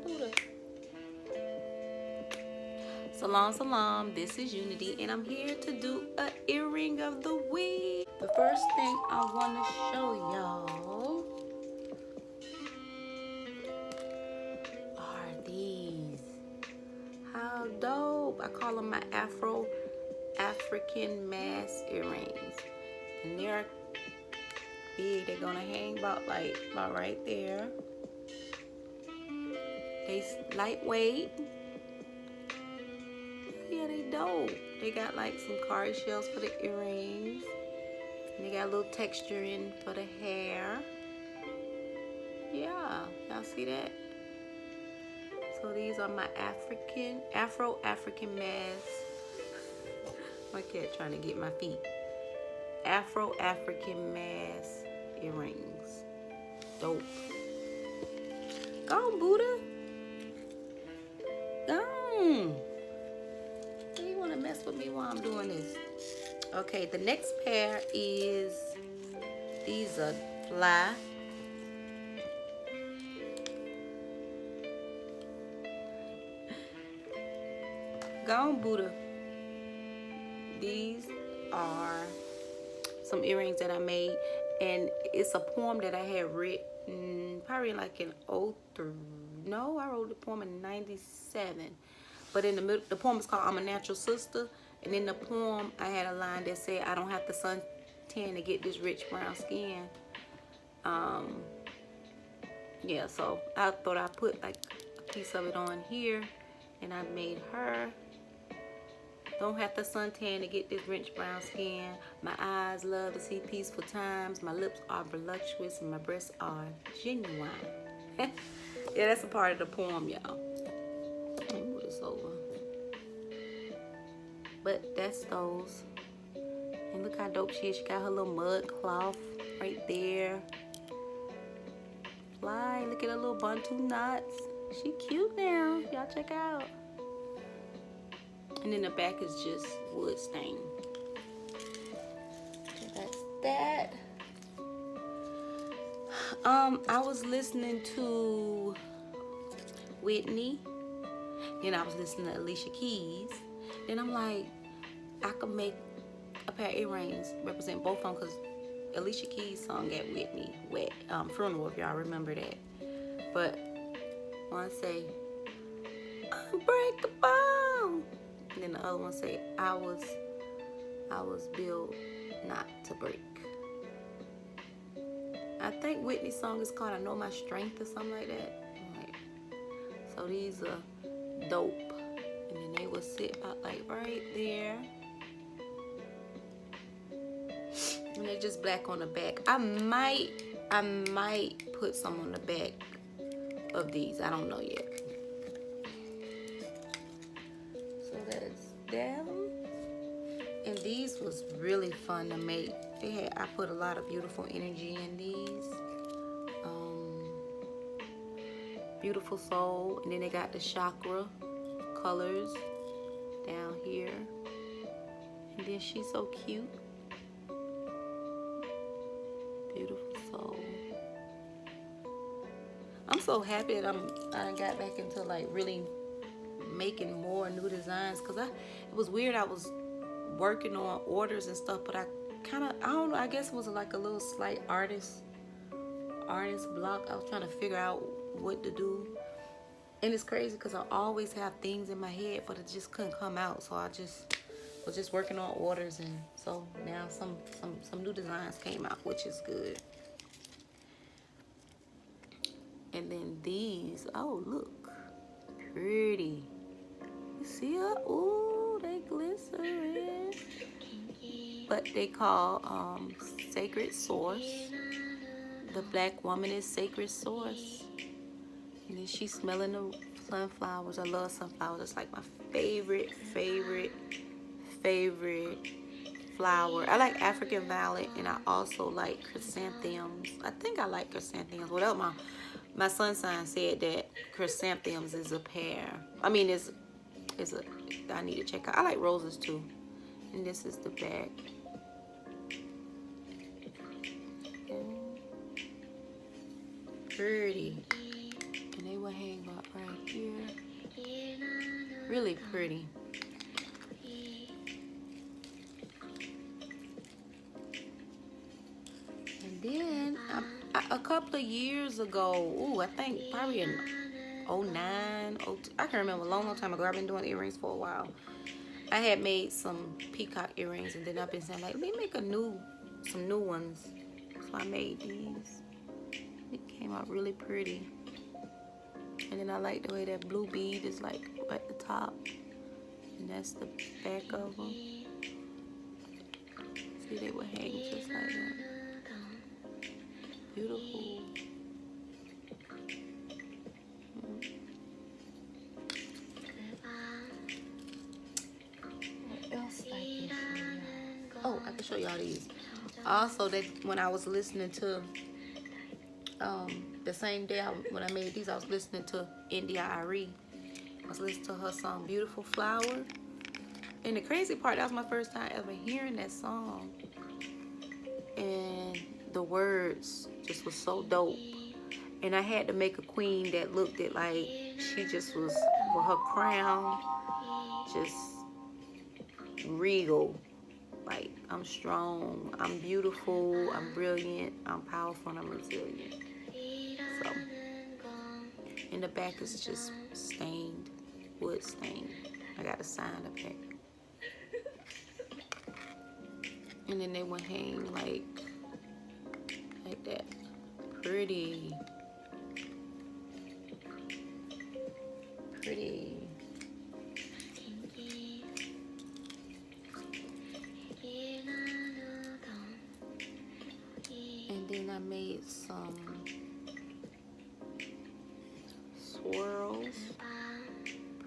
Buddha. Salam, salam. This is Unity, and I'm here to do an earring of the week. The first thing I want to show y'all are these. How dope. I call them my African mass earrings. And they're big. They're gonna hang about right there. They lightweight. Yeah, they dope. They got like some card shells for the earrings. And they got a little texturing for the hair. Yeah, y'all see that? So these are my Afro-African mass. My cat trying to get my feet. Afro-African mass earrings. Dope. Go on, Buddha. Go on. You want to mess with me while I'm doing this? Okay, the next pair is, these are fly. Go on, Buddha. These are some earrings that I made, and it's a poem that I had written probably like in 03. No, I wrote the poem in 97. But in the middle, the poem is called I'm a Natural Sister. And in the poem, I had a line that said, I don't have to suntan to get this rich brown skin. Yeah, so I thought I'd put like a piece of it on here. And I made her. Don't have to suntan to get this rich brown skin. My eyes love to see peaceful times. My lips are voluptuous and my breasts are genuine. Yeah, that's a part of the poem, y'all. Let me move this over. But that's those. And look how dope she is. She got her little mud cloth right there. Fly. Look at her little buntu knots. She cute now. Y'all check out. And then the back is just wood stain. So that's that. I was listening to Whitney. Then I was listening to Alicia Keys. Then I'm like, I could make a pair of earrings represent both of them, because Alicia Keys song at Whitney funeral, if y'all remember that. But when I say unbreakable, and then the other one say I was built not to break. I think Whitney's song is called I Know My Strength or something like that. So these are dope. And then they will sit about like right there. And they're just black on the back. I might put some on the back of these. I don't know yet. So that's them. And these was really fun to make. I put a lot of beautiful energy in these. Beautiful soul. And then they got the chakra colors down here. And then she's so cute. Beautiful soul. I'm so happy that I got back into like really making more new designs, because it was weird. I was working on orders and stuff, but I don't know, I guess it was like a little slight artist block. I was trying to figure out what to do. And it's crazy because I always have things in my head, but it just couldn't come out. So I was just working on orders, and so now some new designs came out, which is good. And then these, oh look, pretty. You see her? Ooh, they glisten. But they call Sacred Source. The black woman is Sacred Source. And then she's smelling the sunflowers. I love sunflowers. It's like my favorite flower. I like African violet, and I also like chrysanthemums. I think I like chrysanthemums. Whatever my sun sign said that chrysanthemums is a pair. I mean, I need to check out. I like roses too. And this is the back. Pretty. And they will will hang up right here. Really pretty. And then a couple of years ago, ooh, I think probably in 09, 02, I can't remember, a long time ago. I've been doing earrings for a while. I had made some peacock earrings, and then I've been saying, like, let me make some new ones. So I made these. It came out really pretty. And then I like the way that blue bead is like at the top. And that's the back of them. See, they would hang just like that. Beautiful. What else I can show y'all? Oh, I can show y'all these. Also, that when I was listening to the same day when I made these, I was listening to India Ari. I was listening to her song Beautiful Flower. And the crazy part, that was my first time ever hearing that song. And the words just was so dope. And I had to make a queen that looked it like she just was, with her crown, just regal. Like, I'm strong, I'm beautiful, I'm brilliant, I'm powerful, and I'm resilient. So, and the back is just stained, wood stained. I got to sign the back. And then they would hang like that. Pretty. Pretty. And then I made some swirls.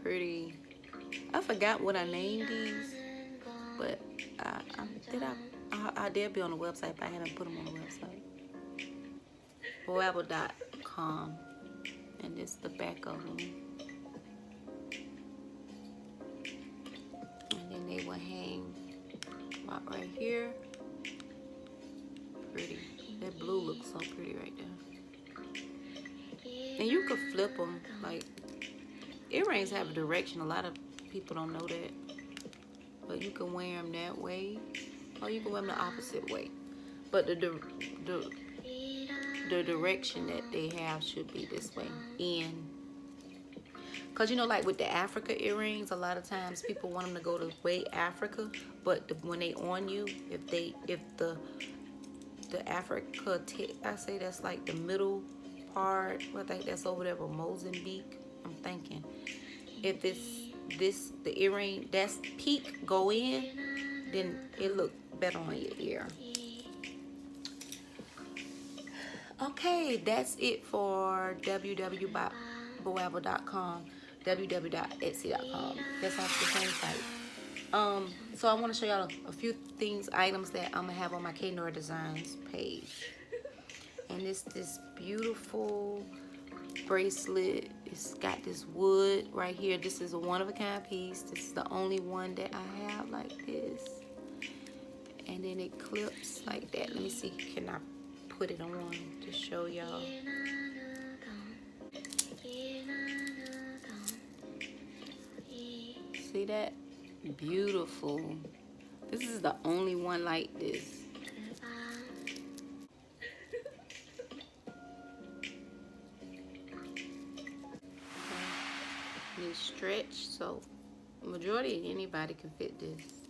Pretty. I forgot what I named these, but I did be on the website, but I hadn't put them on the website. Boabwart.com, and this is the back of them. And then they will hang right here. Pretty. That blue looks so pretty right there. And you could flip them. Like, earrings have a direction. A lot of people don't know that. But you can wear them that way, or you can wear them the opposite way. But the direction that they have should be this way, in. Cause you know, like with the Africa earrings, a lot of times people want them to go the way Africa, but when they on you, if the Africa, I say that's like the middle part. I think that's over there with Mozambique. I'm thinking if the earring that's peak go in, then it look better on your ear. Okay, that's it for www.boabwart.com, www.etsy.com. That's off the same site. So I want to show y'all a few items that I'm gonna have on my K.Noir Designs page. And it's this beautiful bracelet. It's got this wood right here. This is a one-of-a-kind piece. This is the only one that I have like this. And then it clips like that. Let me see, can I put it on to show y'all? See that? Beautiful. This is the only one like this. And it's stretched, so majority of anybody can fit this.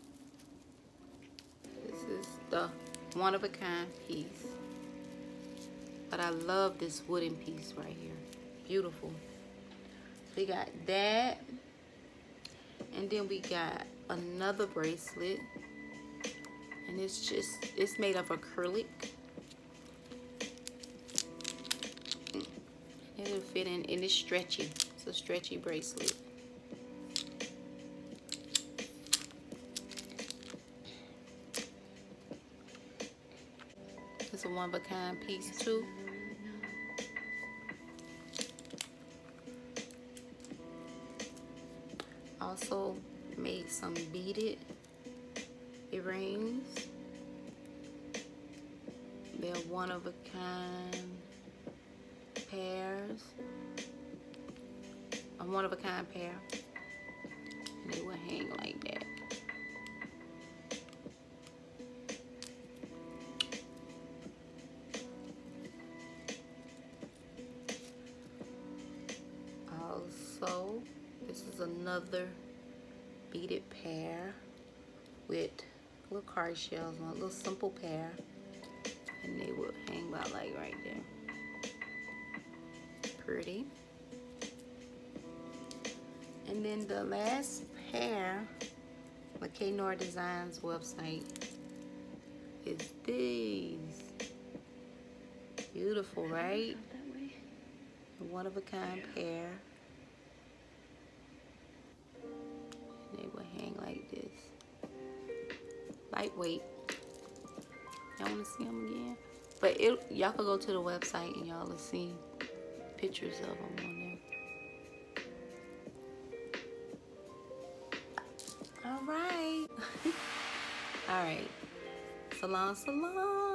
This is the one-of-a-kind piece. But I love this wooden piece right here. Beautiful. We got that. And then we got another bracelet. And it's made of acrylic. It'll fit in, and it's stretchy. It's a stretchy bracelet. It's a one-of-a-kind piece too. Also made some beaded earrings. They're one-of-a-kind pairs. a one-of-a-kind pair. And they will hang like that. Also, this is another beaded pair with little card shells on, a little simple pair. And they will hang about like right there. Pretty. And then the last pair, the K.Noir Designs website, is these. Beautiful, right? A one-of-a-kind pair. And they will hang like this. Lightweight. Y'all want to see them again? But y'all can go to the website and y'all will see pictures of them on there. All right. All right. Salon, salon.